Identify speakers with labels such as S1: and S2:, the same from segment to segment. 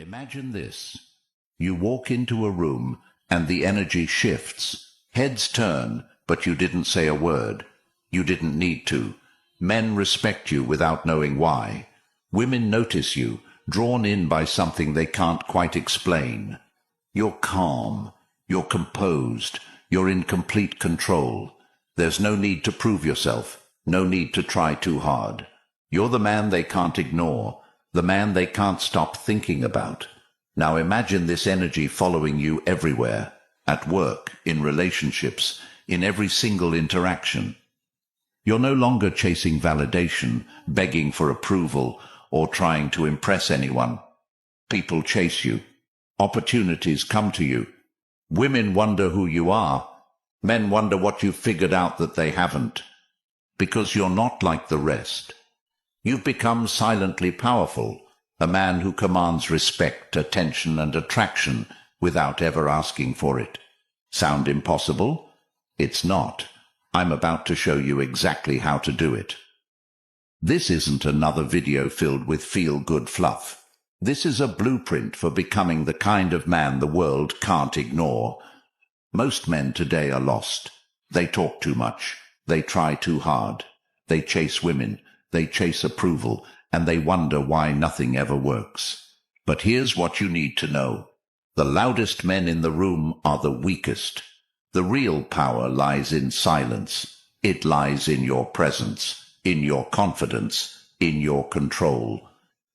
S1: Imagine this. You walk into a room and the energy shifts. Heads turn, but you didn't say a word. You didn't need to. Men respect you without knowing why. Women notice you, drawn in by something they can't quite explain. You're calm. You're composed. You're in complete control. There's no need to prove yourself. No need to try too hard. You're the man they can't ignore. The man they can't stop thinking about. Now imagine this energy following you everywhere. At work, in relationships, in every single interaction. You're no longer chasing validation, begging for approval, or trying to impress anyone. People chase you. Opportunities come to you. Women wonder who you are. Men wonder what you've figured out that they haven't. Because you're not like the rest. You've become silently powerful, a man who commands respect, attention, and attraction without ever asking for it. Sound impossible? It's not. I'm about to show you exactly how to do it. This isn't another video filled with feel-good fluff. This is a blueprint for becoming the kind of man the world can't ignore. Most men today are lost. They talk too much. They try too hard. They chase women. They chase approval. And they wonder why nothing ever works. But here's what you need to know. The loudest men in the room are the weakest. The real power lies in silence. It lies in your presence, in your confidence, in your control.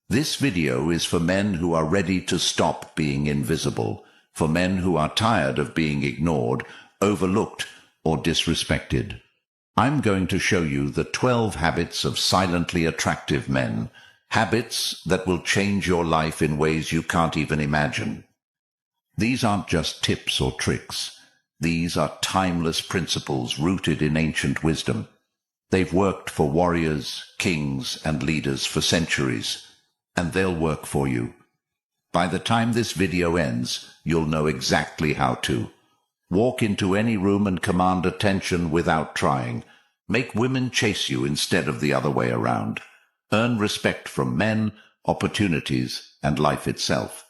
S1: This video is for men who are ready to stop being invisible, for men who are tired of being ignored, overlooked, or disrespected. I'm going to show you the 12 habits of silently attractive men, habits that will change your life in ways you can't even imagine. These aren't just tips or tricks. These are timeless principles rooted in ancient wisdom. They've worked for warriors, kings, and leaders for centuries, and they'll work for you. By the time this video ends, you'll know exactly how to. Walk into any room and command attention without trying. Make women chase you instead of the other way around. Earn respect from men, opportunities, and life itself.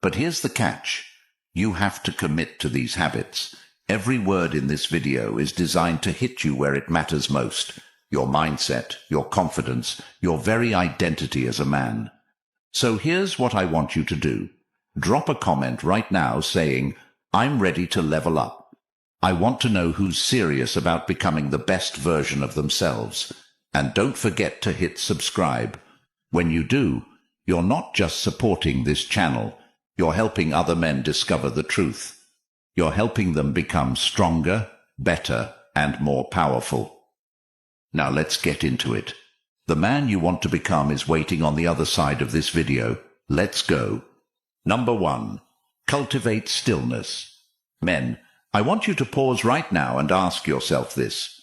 S1: But here's the catch. You have to commit to these habits. Every word in this video is designed to hit you where it matters most. Your mindset, your confidence, your very identity as a man. So here's what I want you to do. Drop a comment right now saying, I'm ready to level up. I want to know who's serious about becoming the best version of themselves. And don't forget to hit subscribe. When you do, you're not just supporting this channel. You're helping other men discover the truth. You're helping them become stronger, better, and more powerful. Now let's get into it. The man you want to become is waiting on the other side of this video. Let's go. Number 1. Cultivate stillness. Men, I want you to pause right now and ask yourself this.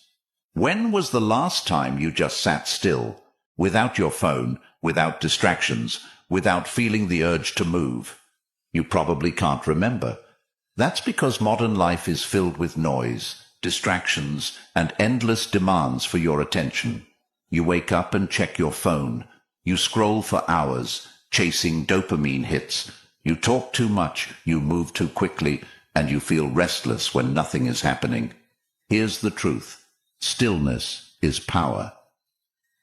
S1: When was the last time you just sat still, without your phone, without distractions, without feeling the urge to move? You probably can't remember. That's because modern life is filled with noise, distractions, and endless demands for your attention. You wake up and check your phone. You scroll for hours, chasing dopamine hits. You talk too much, you move too quickly, and you feel restless when nothing is happening. Here's the truth. Stillness is power.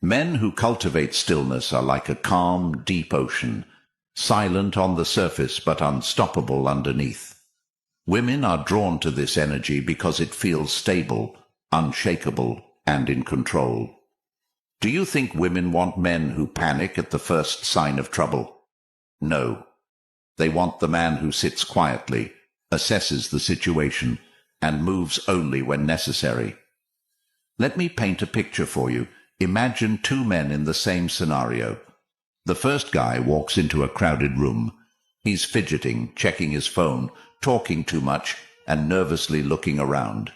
S1: Men who cultivate stillness are like a calm, deep ocean, silent on the surface but unstoppable underneath. Women are drawn to this energy because it feels stable, unshakable, and in control. Do you think women want men who panic at the first sign of trouble? No. They want the man who sits quietly, assesses the situation, and moves only when necessary. Let me paint a picture for you. Imagine two men in the same scenario. The first guy walks into a crowded room. He's fidgeting, checking his phone, talking too much, and nervously looking around.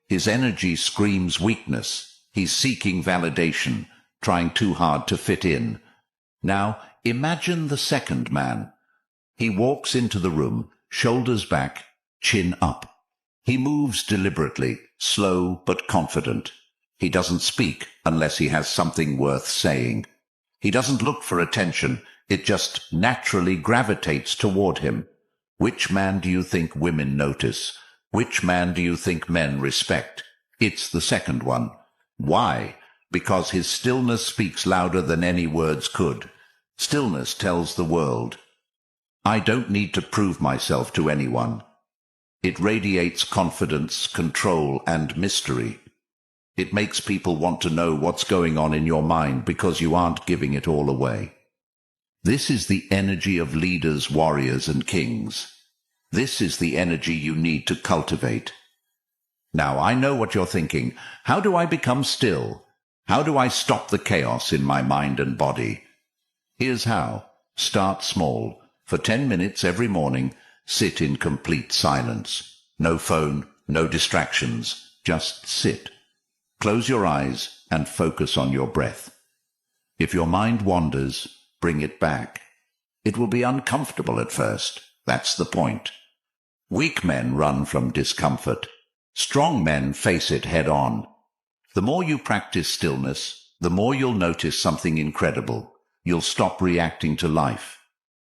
S1: His energy screams weakness. He's seeking validation, trying too hard to fit in. Now, imagine the second man. He walks into the room, shoulders back, chin up. He moves deliberately, slow but confident. He doesn't speak unless he has something worth saying. He doesn't look for attention. It just naturally gravitates toward him. Which man do you think women notice? Which man do you think men respect? It's the second one. Why? Because his stillness speaks louder than any words could. Stillness tells the world, I don't need to prove myself to anyone. It radiates confidence, control, and mystery. It makes people want to know what's going on in your mind because you aren't giving it all away. This is the energy of leaders, warriors, and kings. This is the energy you need to cultivate. Now, I know what you're thinking. How do I become still? How do I stop the chaos in my mind and body? Here's how. Start small. For 10 minutes every morning, sit in complete silence. No phone, no distractions. Just sit. Close your eyes and focus on your breath. If your mind wanders, bring it back. It will be uncomfortable at first. That's the point. Weak men run from discomfort. Strong men face it head on. The more you practice stillness, the more you'll notice something incredible. You'll stop reacting to life.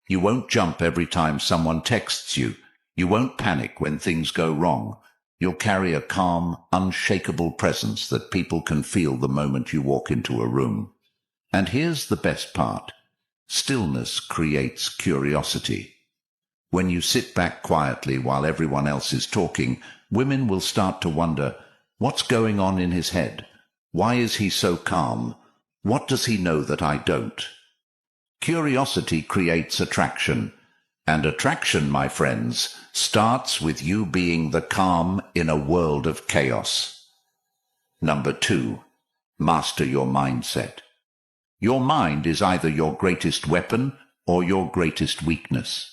S1: You won't jump every time someone texts you. You won't panic when things go wrong. You'll carry a calm, unshakable presence that people can feel the moment you walk into a room. And here's the best part. Stillness creates curiosity. When you sit back quietly while everyone else is talking, women will start to wonder, what's going on in his head? Why is he so calm? What does he know that I don't? Curiosity creates attraction. And attraction, my friends, starts with you being the calm in a world of chaos. Number 2, master your mindset. Your mind is either your greatest weapon or your greatest weakness.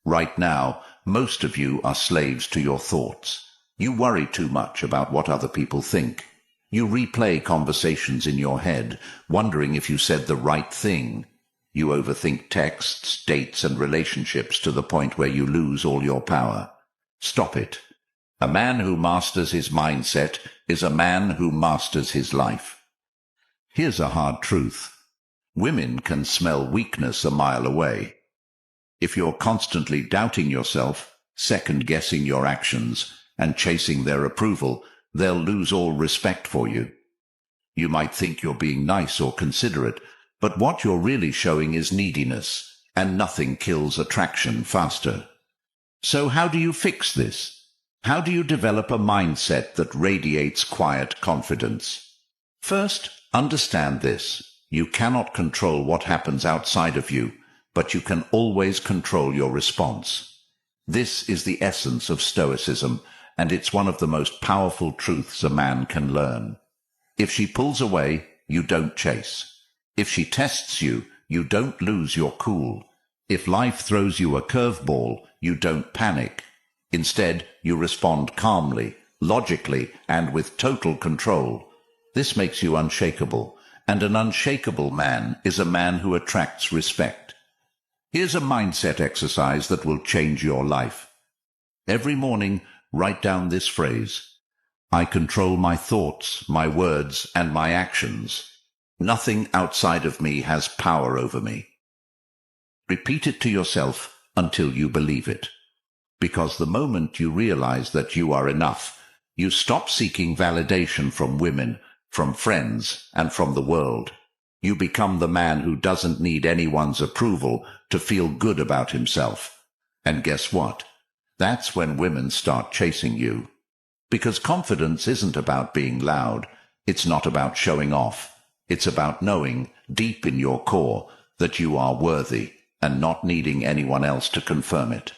S1: Right now, most of you are slaves to your thoughts. You worry too much about what other people think. You replay conversations in your head, wondering if you said the right thing. You overthink texts, dates, and relationships to the point where you lose all your power. Stop it. A man who masters his mindset is a man who masters his life. Here's a hard truth. Women can smell weakness a mile away. If you're constantly doubting yourself, second-guessing your actions, and chasing their approval, they'll lose all respect for you. You might think you're being nice or considerate, but what you're really showing is neediness, and nothing kills attraction faster. So how do you fix this? How do you develop a mindset that radiates quiet confidence? First, understand this. You cannot control what happens outside of you, but you can always control your response. This is the essence of Stoicism, and it's one of the most powerful truths a man can learn. If she pulls away, you don't chase. If she tests you, you don't lose your cool. If life throws you a curveball, you don't panic. Instead, you respond calmly, logically, and with total control. This makes you unshakable, and an unshakable man is a man who attracts respect. Here's a mindset exercise that will change your life. Every morning, write down this phrase: I control my thoughts, my words, and my actions. Nothing outside of me has power over me. Repeat it to yourself until you believe it. Because the moment you realize that you are enough, you stop seeking validation from women, from friends, and from the world. You become the man who doesn't need anyone's approval to feel good about himself. And guess what? That's when women start chasing you. Because confidence isn't about being loud. It's not about showing off. It's about knowing, deep in your core, that you are worthy and not needing anyone else to confirm it.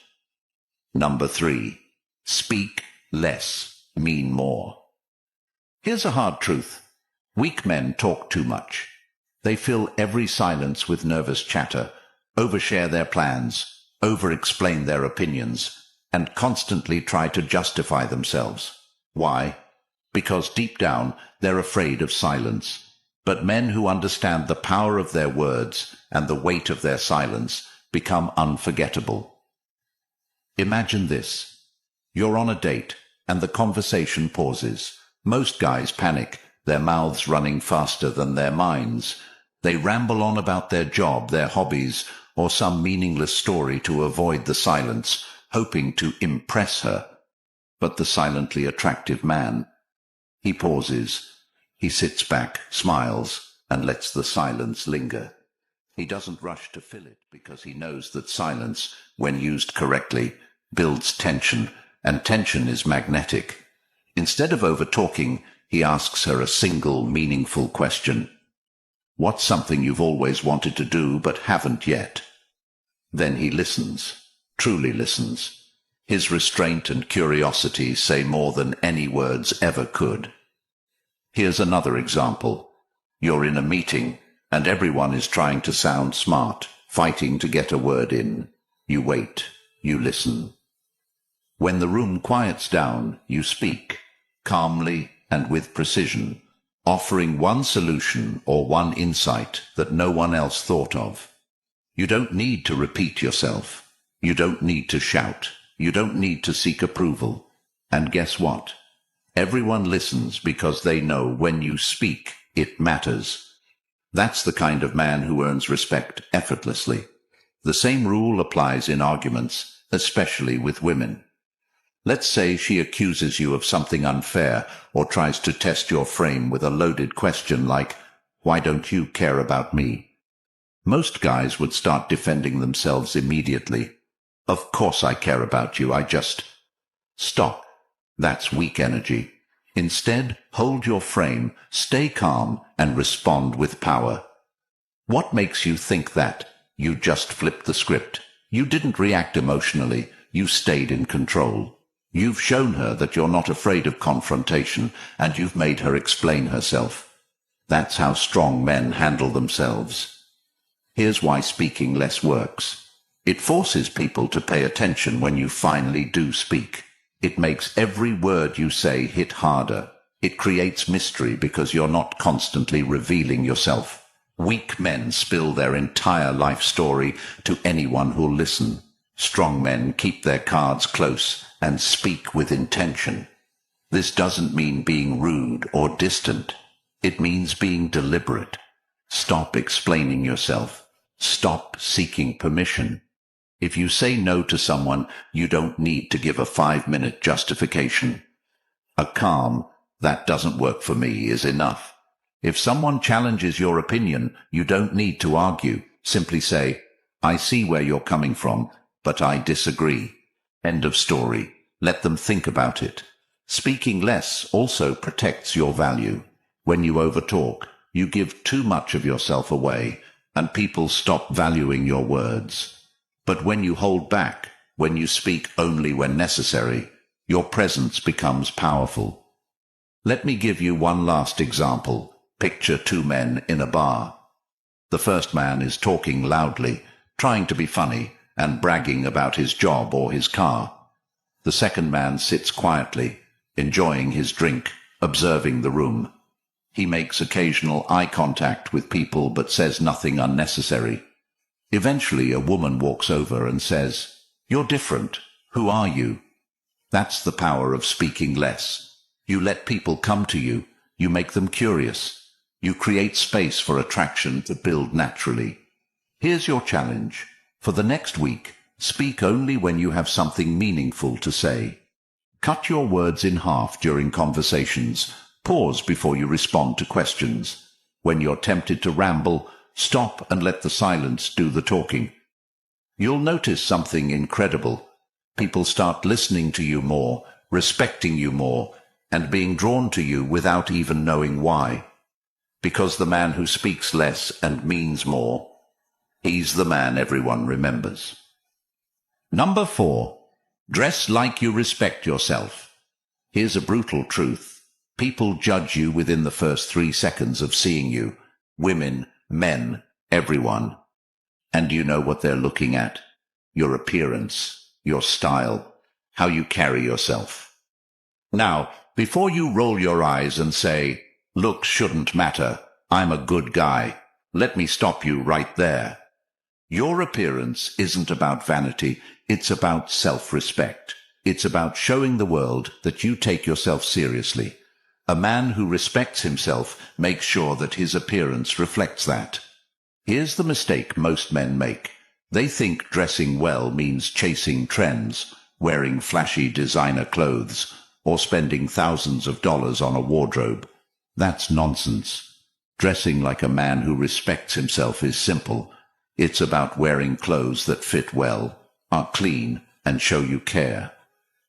S1: Number 3, speak less, mean more. Here's a hard truth. Weak men talk too much. They fill every silence with nervous chatter, overshare their plans, over-explain their opinions, and constantly try to justify themselves. Why? Because deep down, they're afraid of silence. But men who understand the power of their words and the weight of their silence become unforgettable. Imagine this. You're on a date, and the conversation pauses. Most guys panic, their mouths running faster than their minds. They ramble on about their job, their hobbies, or some meaningless story to avoid the silence, hoping to impress her. But the silently attractive man, he pauses. He sits back, smiles, and lets the silence linger. He doesn't rush to fill it because he knows that silence, when used correctly, builds tension, and tension is magnetic. Instead of over-talking, he asks her a single, meaningful question. What's something you've always wanted to do but haven't yet? Then he listens, truly listens. His restraint and curiosity say more than any words ever could. Here's another example. You're in a meeting, and everyone is trying to sound smart, fighting to get a word in. You wait, you listen. When the room quiets down, you speak, calmly and with precision, offering one solution or one insight that no one else thought of. You don't need to repeat yourself. You don't need to shout. You don't need to seek approval. And guess what? Everyone listens because they know when you speak, it matters. That's the kind of man who earns respect effortlessly. The same rule applies in arguments, especially with women. Let's say she accuses you of something unfair or tries to test your frame with a loaded question like, "Why don't you care about me?" Most guys would start defending themselves immediately. "Of course I care about you, I just—" Stop. That's weak energy. Instead, hold your frame, stay calm, and respond with power. What makes you think that? You just flipped the script. You didn't react emotionally. You stayed in control. You've shown her that you're not afraid of confrontation, and you've made her explain herself. That's how strong men handle themselves. Here's why speaking less works. It forces people to pay attention when you finally do speak. It makes every word you say hit harder. It creates mystery because you're not constantly revealing yourself. Weak men spill their entire life story to anyone who'll listen. Strong men keep their cards close and speak with intention. This doesn't mean being rude or distant. It means being deliberate. Stop explaining yourself. Stop seeking permission. If you say no to someone, you don't need to give a 5-minute justification. A calm, "that doesn't work for me," is enough. If someone challenges your opinion, you don't need to argue. Simply say, "I see where you're coming from, but I disagree." End of story. Let them think about it. Speaking less also protects your value. When you overtalk, you give too much of yourself away, and people stop valuing your words. But when you hold back, when you speak only when necessary, your presence becomes powerful. Let me give you one last example. Picture two men in a bar. The first man is talking loudly, trying to be funny, and bragging about his job or his car. The second man sits quietly, enjoying his drink, observing the room. He makes occasional eye contact with people but says nothing unnecessary. Eventually a woman walks over and says, "You're different. Who are you?" That's the power of speaking less. You let people come to you. You make them curious. You create space for attraction to build naturally. Here's your challenge. For the next week, speak only when you have something meaningful to say. Cut your words in half during conversations. Pause before you respond to questions. When you're tempted to ramble, stop and let the silence do the talking. You'll notice something incredible. People start listening to you more, respecting you more, and being drawn to you without even knowing why. Because the man who speaks less and means more, he's the man everyone remembers. Number 4. Dress like you respect yourself. Here's a brutal truth. People judge you within the first 3 seconds of seeing you. Women, men, everyone. And you know what they're looking at? Your appearance, your style, how you carry yourself. Now, before you roll your eyes and say, "Looks shouldn't matter, I'm a good guy," let me stop you right there. Your appearance isn't about vanity, it's about self-respect. It's about showing the world that you take yourself seriously. A man who respects himself makes sure that his appearance reflects that. Here's the mistake most men make. They think dressing well means chasing trends, wearing flashy designer clothes, or spending thousands of dollars on a wardrobe. That's nonsense. Dressing like a man who respects himself is simple. It's about wearing clothes that fit well, are clean, and show you care.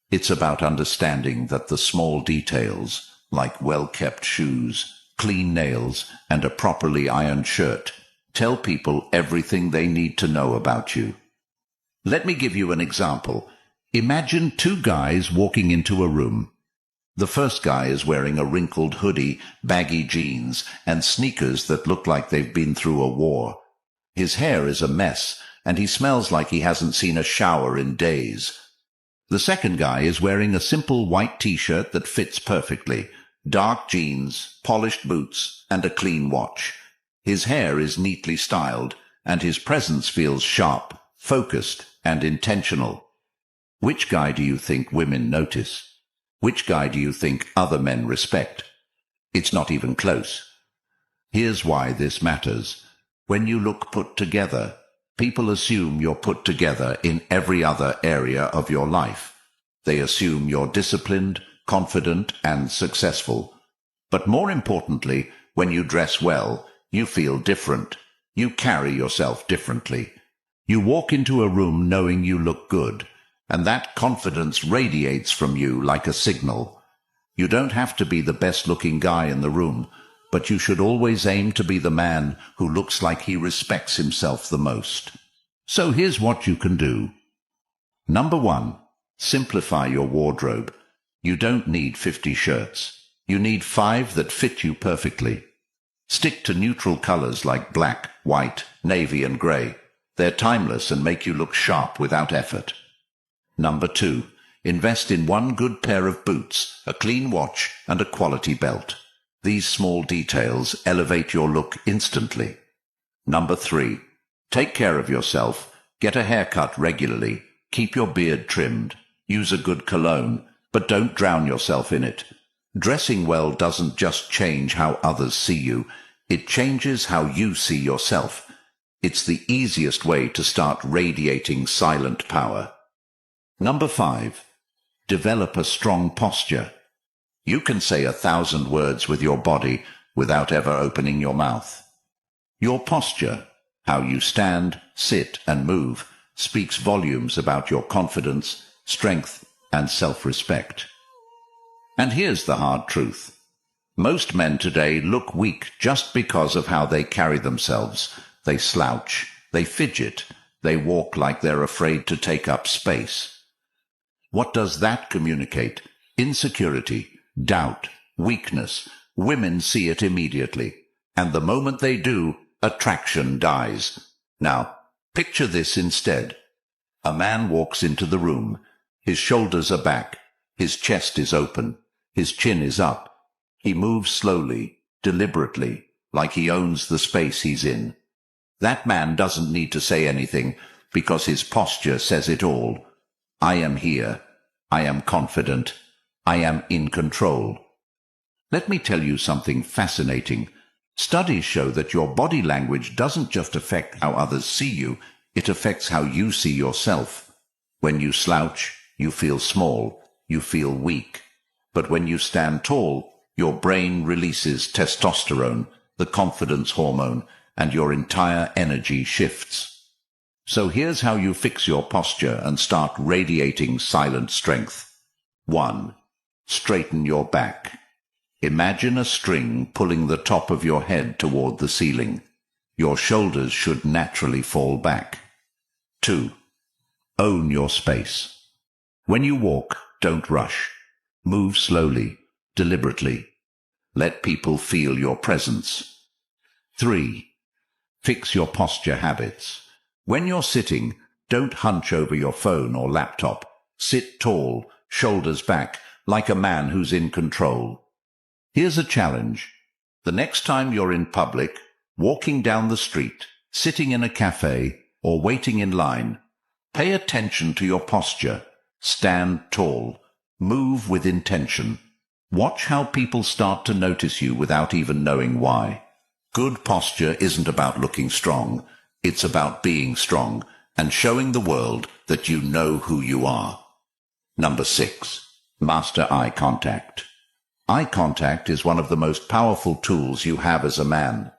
S1: It's about understanding that the small details, like well-kept shoes, clean nails, and a properly ironed shirt, tell people everything they need to know about you. Let me give you an example. Imagine two guys walking into a room. The first guy is wearing a wrinkled hoodie, baggy jeans, and sneakers that look like they've been through a war. His hair is a mess, and he smells like he hasn't seen a shower in days. The second guy is wearing a simple white t-shirt that fits perfectly, dark jeans, polished boots, and a clean watch. His hair is neatly styled, and his presence feels sharp, focused, and intentional. Which guy do you think women notice? Which guy do you think other men respect? It's not even close. Here's why this matters. When you look put together, people assume you're put together in every other area of your life. They assume you're disciplined, confident, and successful. But more importantly, when you dress well, you feel different. You carry yourself differently. You walk into a room knowing you look good, and that confidence radiates from you like a signal. You don't have to be the best-looking guy in the room, but you should always aim to be the man who looks like he respects himself the most. So here's what you can do. Number 1, simplify your wardrobe. You don't need 50 shirts. You need 5 that fit you perfectly. Stick to neutral colors like black, white, navy, and gray. They're timeless and make you look sharp without effort. Number 2, invest in one good pair of boots, a clean watch, and a quality belt. These small details elevate your look instantly. Number 3, take care of yourself. Get a haircut regularly. Keep your beard trimmed. Use a good cologne, but don't drown yourself in it. Dressing well doesn't just change how others see you. It changes how you see yourself. It's the easiest way to start radiating silent power. Number 5, develop a strong posture. You can say 1,000 words with your body without ever opening your mouth. Your posture, how you stand, sit, and move, speaks volumes about your confidence, strength, and self-respect. And here's the hard truth. Most men today look weak just because of how they carry themselves. They slouch, they fidget, they walk like they're afraid to take up space. What does that communicate? Insecurity, doubt, weakness. Women see it immediately, and the moment they do, attraction dies. Now, picture this instead. A man walks into the room. His shoulders are back, his chest is open, his chin is up. He moves slowly, deliberately, like he owns the space he's in. That man doesn't need to say anything, because his posture says it all. I am here. I am confident. I am in control. Let me tell you something fascinating. Studies show that your body language doesn't just affect how others see you, it affects how you see yourself. When you slouch, you feel small, you feel weak. But when you stand tall, your brain releases testosterone, the confidence hormone, and your entire energy shifts. So here's how you fix your posture and start radiating silent strength. 1. Straighten your back. Imagine a string pulling the top of your head toward the ceiling. Your shoulders should naturally fall back. 2. Own your space. When you walk, don't rush. Move slowly, deliberately. Let people feel your presence. 3. Fix your posture habits. When you're sitting, don't hunch over your phone or laptop. Sit tall, shoulders back, like a man who's in control. Here's a challenge. The next time you're in public, walking down the street, sitting in a cafe, or waiting in line, pay attention to your posture. Stand tall. Move with intention. Watch how people start to notice you without even knowing why. Good posture isn't about looking strong. It's about being strong, and showing the world that you know who you are. Number 6. Master eye contact. Eye contact is one of the most powerful tools you have as a man.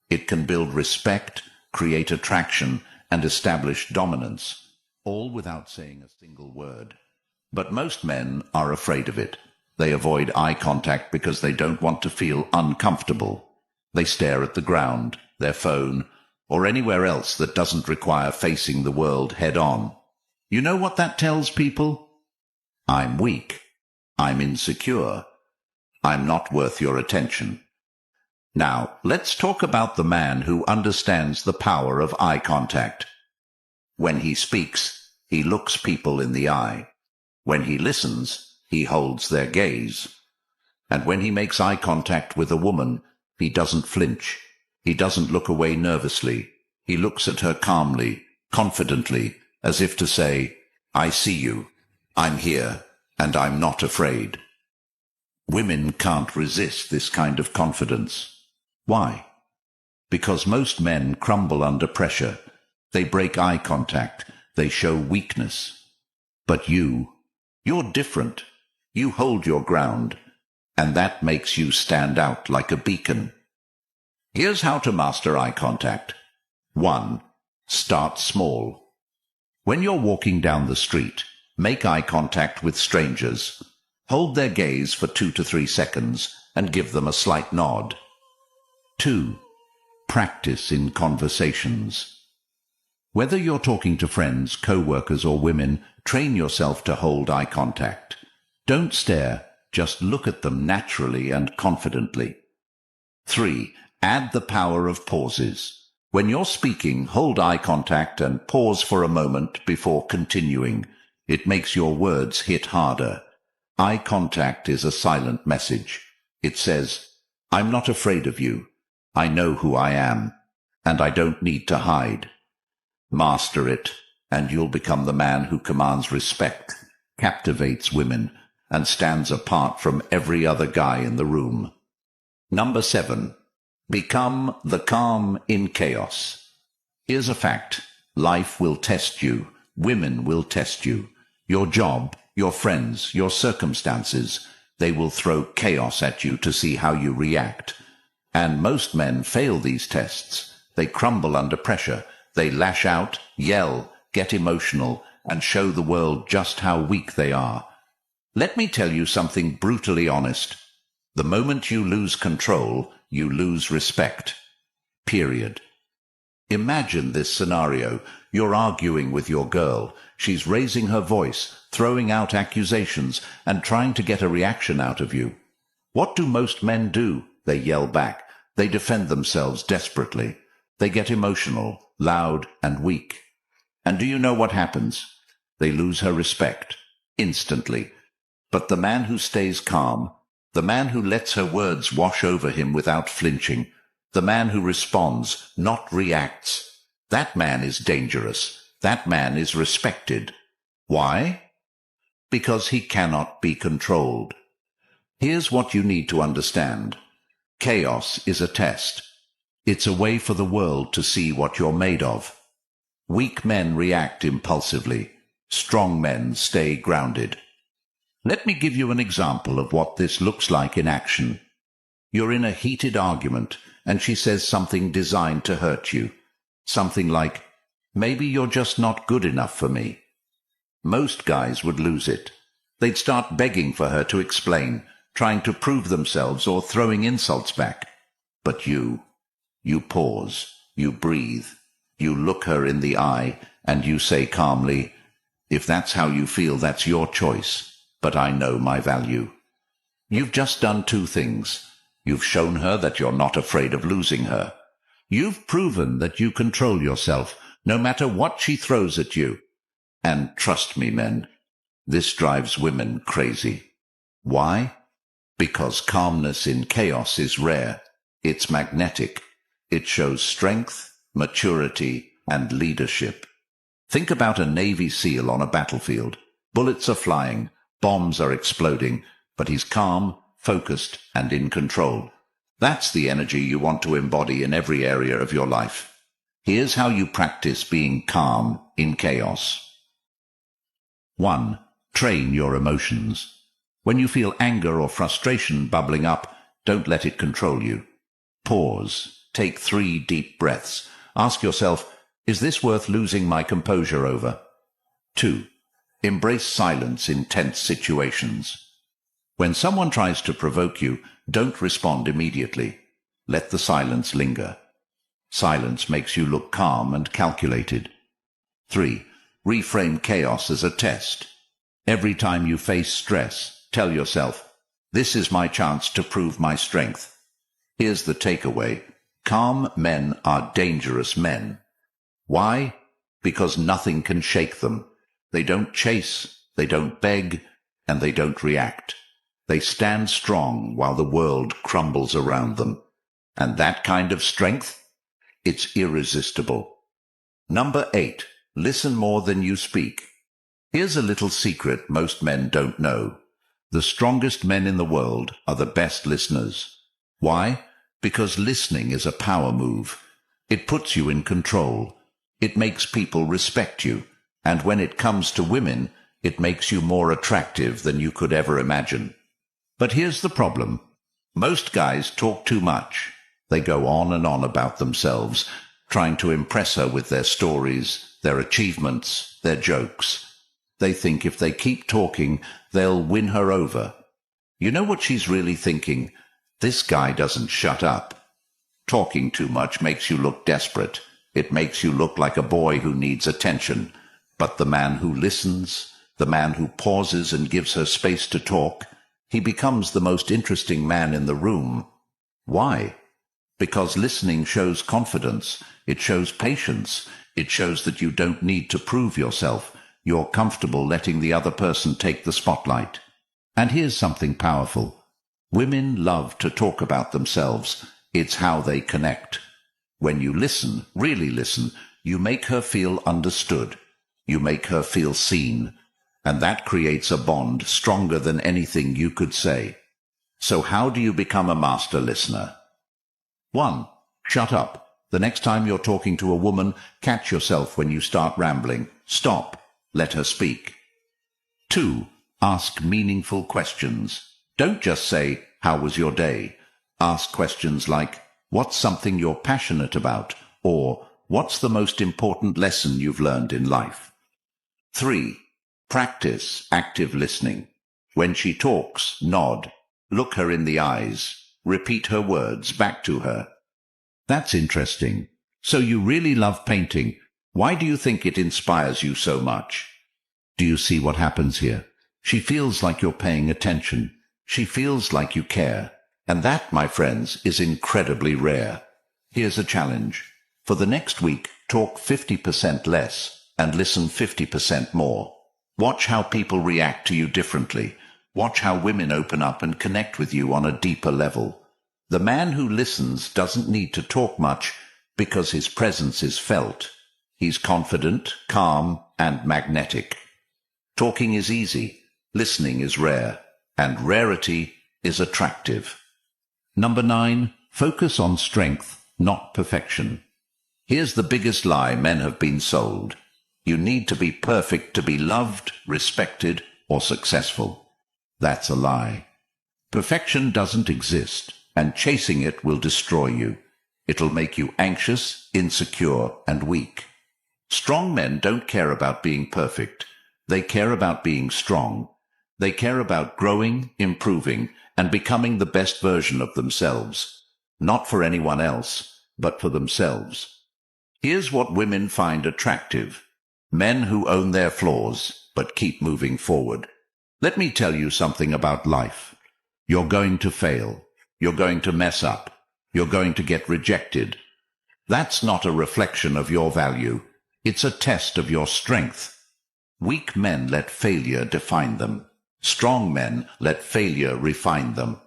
S1: It can build respect, create attraction, and establish dominance, all without saying a single word. But most men are afraid of it. They avoid eye contact because they don't want to feel uncomfortable. They stare at the ground, their phone, or anywhere else that doesn't require facing the world head-on. You know what that tells people? I'm weak. I'm insecure. I'm not worth your attention. Now, let's talk about the man who understands the power of eye contact. When he speaks, he looks people in the eye. When he listens, he holds their gaze. And when he makes eye contact with a woman, he doesn't flinch. He doesn't look away nervously. He looks at her calmly, confidently, as if to say, I see you, I'm here, and I'm not afraid. Women can't resist this kind of confidence. Why? Because most men crumble under pressure. They break eye contact. They show weakness. But you're different. You hold your ground, and that makes you stand out like a beacon. Here's how to master eye contact. 1. Start small. When you're walking down the street, make eye contact with strangers. Hold their gaze for 2 to 3 seconds and give them a slight nod. 2. Practice in conversations. Whether you're talking to friends, co-workers, or women, train yourself to hold eye contact. Don't stare, just look at them naturally and confidently. 3. Add the power of pauses. When you're speaking, hold eye contact and pause for a moment before continuing. It makes your words hit harder. Eye contact is a silent message. It says, I'm not afraid of you. I know who I am, and I don't need to hide. Master it, and you'll become the man who commands respect, captivates women, and stands apart from every other guy in the room. Number 7. Become the calm in chaos. Here's a fact. Life will test you. Women will test you. Your job, your friends, your circumstances, they will throw chaos at you to see how you react. And most men fail these tests. They crumble under pressure. They lash out, yell, get emotional, and show the world just how weak they are. Let me tell you something brutally honest. The moment you lose control, you lose respect. Period. Imagine this scenario. You're arguing with your girl. She's raising her voice, throwing out accusations, and trying to get a reaction out of you. What do most men do? They yell back. They defend themselves desperately. They get emotional, loud, and weak. And do you know what happens? They lose her respect. Instantly. But the man who stays calm, the man who lets her words wash over him without flinching, the man who responds, not reacts, that man is dangerous. That man is respected. Why? Because he cannot be controlled. Here's what you need to understand. Chaos is a test. It's a way for the world to see what you're made of. Weak men react impulsively. Strong men stay grounded. Let me give you an example of what this looks like in action. You're in a heated argument, and she says something designed to hurt you. Something like, maybe you're just not good enough for me. Most guys would lose it. They'd start begging for her to explain, trying to prove themselves or throwing insults back. But you pause, you breathe, you look her in the eye, and you say calmly, if that's how you feel, that's your choice, but I know my value. You've just done 2 things. You've shown her that you're not afraid of losing her. You've proven that you control yourself, no matter what she throws at you. And trust me, men, this drives women crazy. Why? Because calmness in chaos is rare. It's magnetic. It shows strength, maturity, and leadership. Think about a Navy SEAL on a battlefield. Bullets are flying, bombs are exploding, but he's calm, focused, and in control. That's the energy you want to embody in every area of your life. Here's how you practice being calm in chaos. 1. Train your emotions. When you feel anger or frustration bubbling up, don't let it control you. Pause. Take 3 deep breaths. Ask yourself, is this worth losing my composure over? 2. Embrace silence in tense situations. When someone tries to provoke you, don't respond immediately. Let the silence linger. Silence makes you look calm and calculated. 3. Reframe chaos as a test. Every time you face stress, tell yourself, this is my chance to prove my strength. Here's the takeaway. Calm men are dangerous men. Why? Because nothing can shake them. They don't chase, they don't beg, and they don't react. They stand strong while the world crumbles around them. And that kind of strength? It's irresistible. Number 8. Listen more than you speak. Here's a little secret most men don't know. The strongest men in the world are the best listeners. Why? Because listening is a power move. It puts you in control. It makes people respect you. And when it comes to women, it makes you more attractive than you could ever imagine. But here's the problem. Most guys talk too much. They go on and on about themselves, trying to impress her with their stories, their achievements, their jokes. They think if they keep talking, they'll win her over. You know what she's really thinking? This guy doesn't shut up. Talking too much makes you look desperate. It makes you look like a boy who needs attention. But the man who listens, the man who pauses and gives her space to talk, he becomes the most interesting man in the room. Why? Because listening shows confidence. It shows patience. It shows that you don't need to prove yourself. You're comfortable letting the other person take the spotlight. And here's something powerful. Women love to talk about themselves. It's how they connect. When you listen, really listen, you make her feel understood. You make her feel seen. And that creates a bond stronger than anything you could say. So how do you become a master listener? 1. Shut up. The next time you're talking to a woman, catch yourself when you start rambling. Stop. Let her speak. 2. Ask meaningful questions. Don't just say, how was your day? Ask questions like, what's something you're passionate about? Or, what's the most important lesson you've learned in life? 3. Practice active listening. When she talks, nod. Look her in the eyes. Repeat her words back to her. That's interesting. So you really love painting. Why do you think it inspires you so much? Do you see what happens here? She feels like you're paying attention. She feels like you care. And that, my friends, is incredibly rare. Here's a challenge. For the next week, talk 50% less and listen 50% more. Watch how people react to you differently. Watch how women open up and connect with you on a deeper level. The man who listens doesn't need to talk much because his presence is felt. He's confident, calm, and magnetic. Talking is easy. Listening is rare. And rarity is attractive. Number 9. Focus on strength, not perfection. Here's the biggest lie men have been sold. You need to be perfect to be loved, respected, or successful. That's a lie. Perfection doesn't exist, and chasing it will destroy you. It'll make you anxious, insecure, and weak. Strong men don't care about being perfect. They care about being strong. They care about growing, improving, and becoming the best version of themselves. Not for anyone else, but for themselves. Here's what women find attractive. Men who own their flaws, but keep moving forward. Let me tell you something about life. You're going to fail. You're going to mess up. You're going to get rejected. That's not a reflection of your value. It's a test of your strength. Weak men let failure define them. Strong men let failure refine them.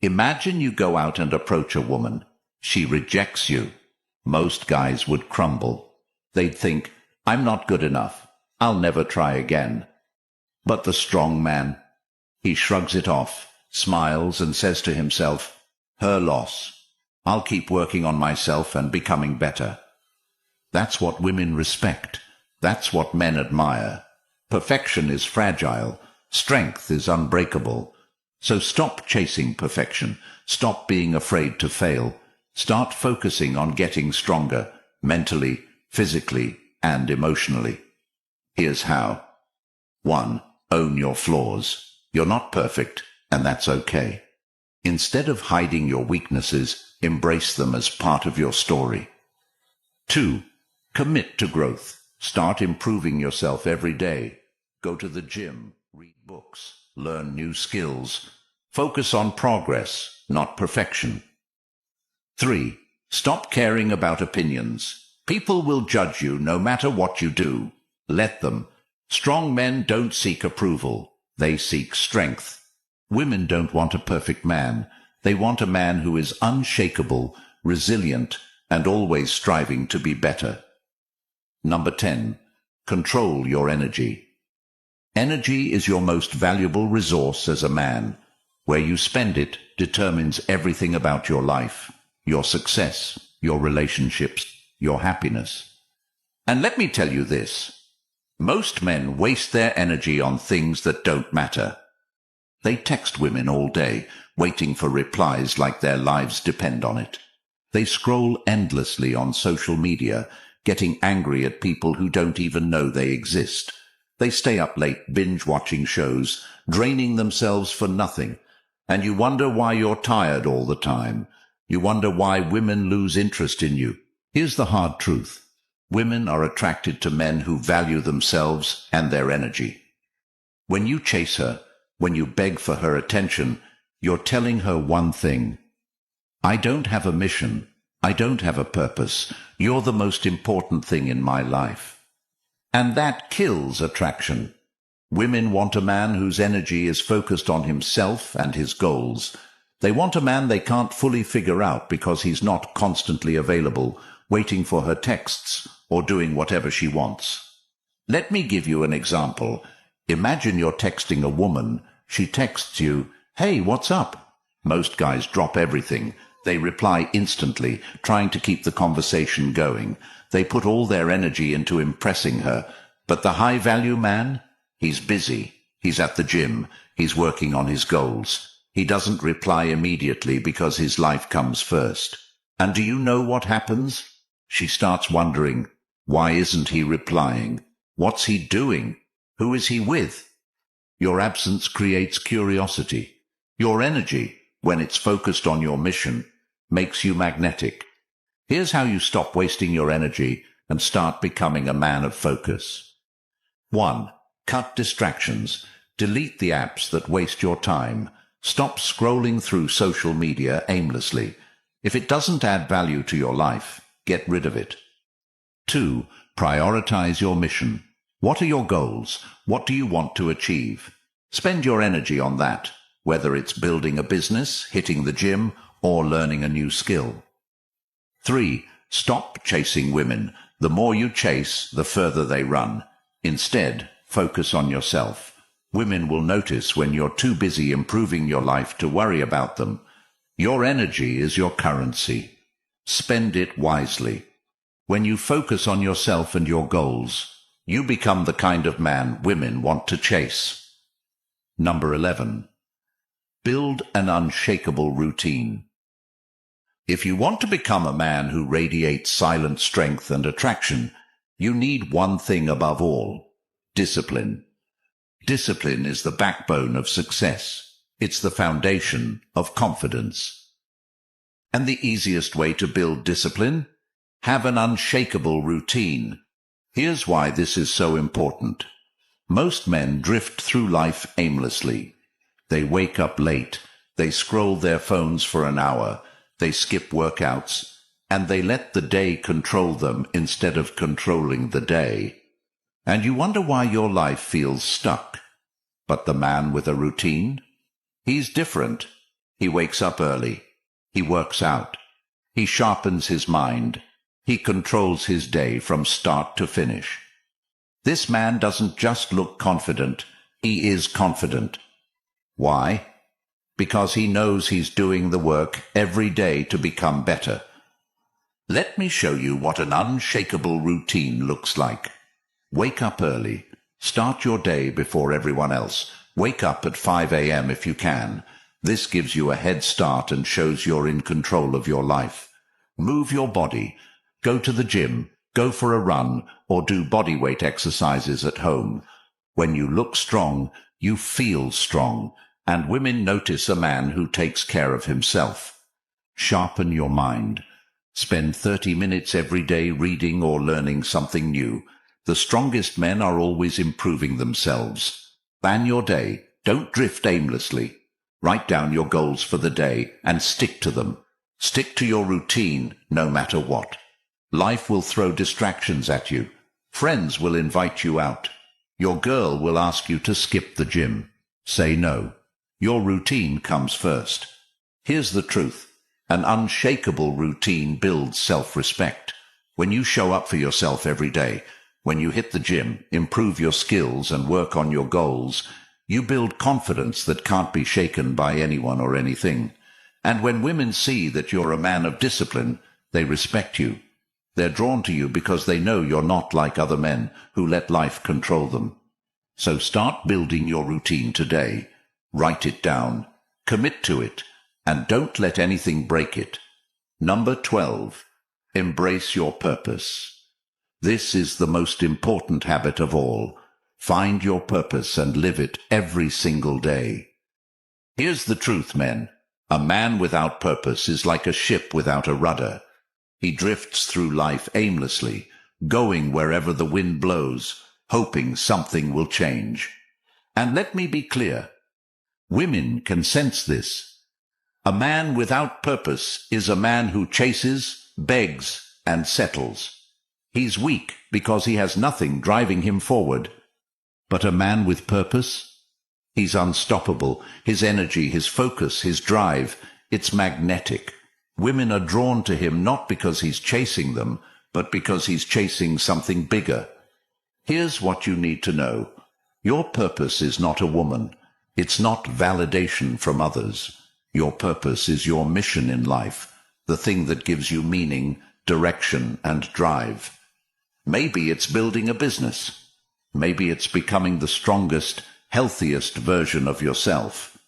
S1: Imagine you go out and approach a woman. She rejects you. Most guys would crumble. They'd think, I'm not good enough. I'll never try again. But the strong man, he shrugs it off, smiles, and says to himself, her loss. I'll keep working on myself and becoming better. That's what women respect. That's what men admire. Perfection is fragile. Strength is unbreakable. So stop chasing perfection. Stop being afraid to fail. Start focusing on getting stronger, mentally, physically, and emotionally. Here's how. 1. Own your flaws. You're not perfect, and that's okay. Instead of hiding your weaknesses, embrace them as part of your story. 2. Commit to growth. Start improving yourself every day. Go to the gym, read books, learn new skills. Focus on progress, not perfection. 3. Stop caring about opinions. People will judge you no matter what you do. Let them. Strong men don't seek approval. They seek strength. Women don't want a perfect man. They want a man who is unshakable, resilient, and always striving to be better. Number 10. Control your energy. Energy is your most valuable resource as a man. Where you spend it determines everything about your life, your success, your relationships, your happiness. And let me tell you this. Most men waste their energy on things that don't matter. They text women all day, waiting for replies like their lives depend on it. They scroll endlessly on social media, getting angry at people who don't even know they exist. They stay up late binge-watching shows, draining themselves for nothing. And you wonder why you're tired all the time. You wonder why women lose interest in you. Here's the hard truth. Women are attracted to men who value themselves and their energy. When you chase her, when you beg for her attention, you're telling her one thing. I don't have a mission. I don't have a purpose. You're the most important thing in my life. And that kills attraction. Women want a man whose energy is focused on himself and his goals. They want a man they can't fully figure out because he's not constantly available, waiting for her texts or doing whatever she wants. Let me give you an example. Imagine you're texting a woman. She texts you, "Hey, what's up?" Most guys drop everything. They reply instantly, trying to keep the conversation going. They put all their energy into impressing her. But the high-value man? He's busy. He's at the gym. He's working on his goals. He doesn't reply immediately because his life comes first. And do you know what happens? She starts wondering, why isn't he replying? What's he doing? Who is he with? Your absence creates curiosity. Your energy, when it's focused on your mission, makes you magnetic. Here's how you stop wasting your energy and start becoming a man of focus. 1. Cut distractions. Delete the apps that waste your time. Stop scrolling through social media aimlessly. If it doesn't add value to your life, get rid of it. 2. Prioritize your mission. What are your goals? What do you want to achieve? Spend your energy on that, whether it's building a business, hitting the gym, or learning a new skill. 3. Stop chasing women. The more you chase, the further they run. Instead, focus on yourself. Women will notice when you're too busy improving your life to worry about them. Your energy is your currency. Spend it wisely. When you focus on yourself and your goals, you become the kind of man women want to chase. Number 11. Build an unshakable routine. If you want to become a man who radiates silent strength and attraction, you need one thing above all: discipline. Discipline is the backbone of success. It's the foundation of confidence. And the easiest way to build discipline? Have an unshakable routine. Here's why this is so important. Most men drift through life aimlessly. They wake up late. They scroll their phones for an hour. They skip workouts. And they let the day control them instead of controlling the day. And you wonder why your life feels stuck. But the man with a routine? He's different. He wakes up early. He works out. He sharpens his mind. He controls his day from start to finish. This man doesn't just look confident. He is confident. Why? Because he knows he's doing the work every day to become better. Let me show you what an unshakable routine looks like. Wake up early. Start your day before everyone else. Wake up at 5 a.m. if you can. This gives you a head start and shows you're in control of your life. Move your body. Go to the gym, go for a run, or do bodyweight exercises at home. When you look strong, you feel strong, and women notice a man who takes care of himself. Sharpen your mind. Spend 30 minutes every day reading or learning something new. The strongest men are always improving themselves. Plan your day. Don't drift aimlessly. Write down your goals for the day and stick to them. Stick to your routine no matter what. Life will throw distractions at you. Friends will invite you out. Your girl will ask you to skip the gym. Say no. Your routine comes first. Here's the truth. An unshakable routine builds self-respect. When you show up for yourself every day, when you hit the gym, improve your skills and work on your goals, you build confidence that can't be shaken by anyone or anything. And when women see that you're a man of discipline, they respect you. They're drawn to you because they know you're not like other men who let life control them. So start building your routine today. Write it down. Commit to it. And don't let anything break it. Number 12. Embrace your purpose. This is the most important habit of all. Find your purpose and live it every single day. Here's the truth, men. A man without purpose is like a ship without a rudder. He drifts through life aimlessly, going wherever the wind blows, hoping something will change. And let me be clear. Women can sense this. A man without purpose is a man who chases, begs, and settles. He's weak because he has nothing driving him forward. But a man with purpose? He's unstoppable. His energy, his focus, his drive, it's magnetic. Women are drawn to him not because he's chasing them, but because he's chasing something bigger. Here's what you need to know. Your purpose is not a woman. It's not validation from others. Your purpose is your mission in life, the thing that gives you meaning, direction, and drive. Maybe it's building a business. Maybe it's becoming the strongest, healthiest version of yourself.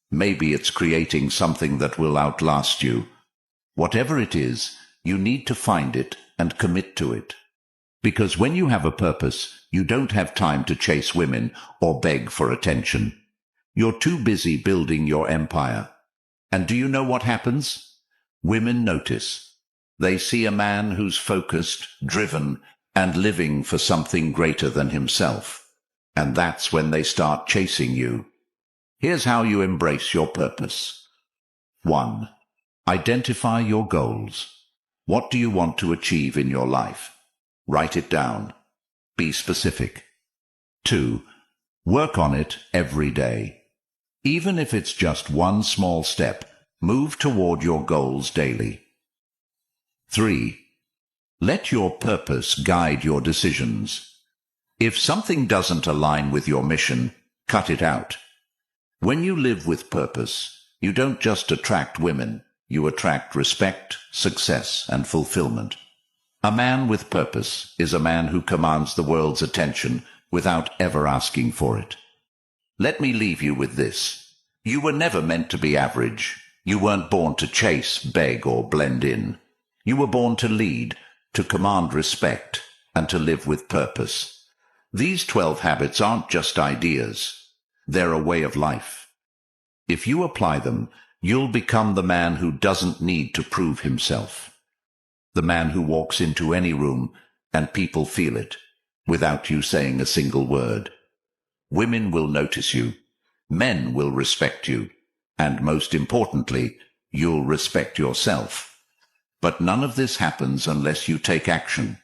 S1: Maybe it's creating something that will outlast you. Whatever it is, you need to find it and commit to it. Because when you have a purpose, you don't have time to chase women or beg for attention. You're too busy building your empire. And do you know what happens? Women notice. They see a man who's focused, driven, and living for something greater than himself. And that's when they start chasing you. Here's how you embrace your purpose. 1. Identify your goals. What do you want to achieve in your life? Write it down. Be specific. 2. Work on it every day. Even if it's just one small step, move toward your goals daily. 3. Let your purpose guide your decisions. If something doesn't align with your mission, cut it out. When you live with purpose, you don't just attract women, you attract respect, success, and fulfillment. A man with purpose is a man who commands the world's attention without ever asking for it. Let me leave you with this. You were never meant to be average. You weren't born to chase, beg, or blend in. You were born to lead, to command respect, and to live with purpose. These 12 habits aren't just ideas. They're a way of life. If you apply them, you'll become the man who doesn't need to prove himself. The man who walks into any room and people feel it, without you saying a single word. Women will notice you. Men will respect you. And most importantly, you'll respect yourself. But none of this happens unless you take action.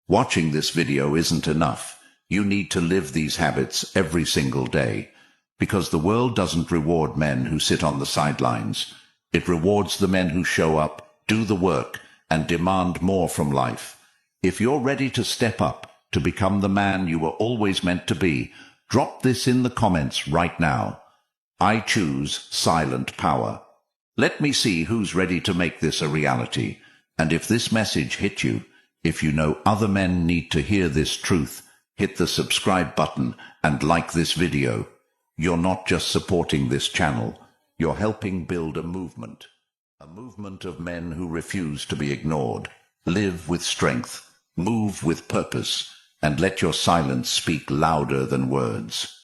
S1: Watching this video isn't enough. You need to live these habits every single day. Because the world doesn't reward men who sit on the sidelines. It rewards the men who show up, do the work, and demand more from life. If you're ready to step up, to become the man you were always meant to be, drop this in the comments right now. I choose silent power. Let me see who's ready to make this a reality. And if this message hit you, if you know other men need to hear this truth, hit the subscribe button and like this video. You're not just supporting this channel, you're helping build a movement of men who refuse to be ignored. Live with strength, move with purpose, and let your silence speak louder than words.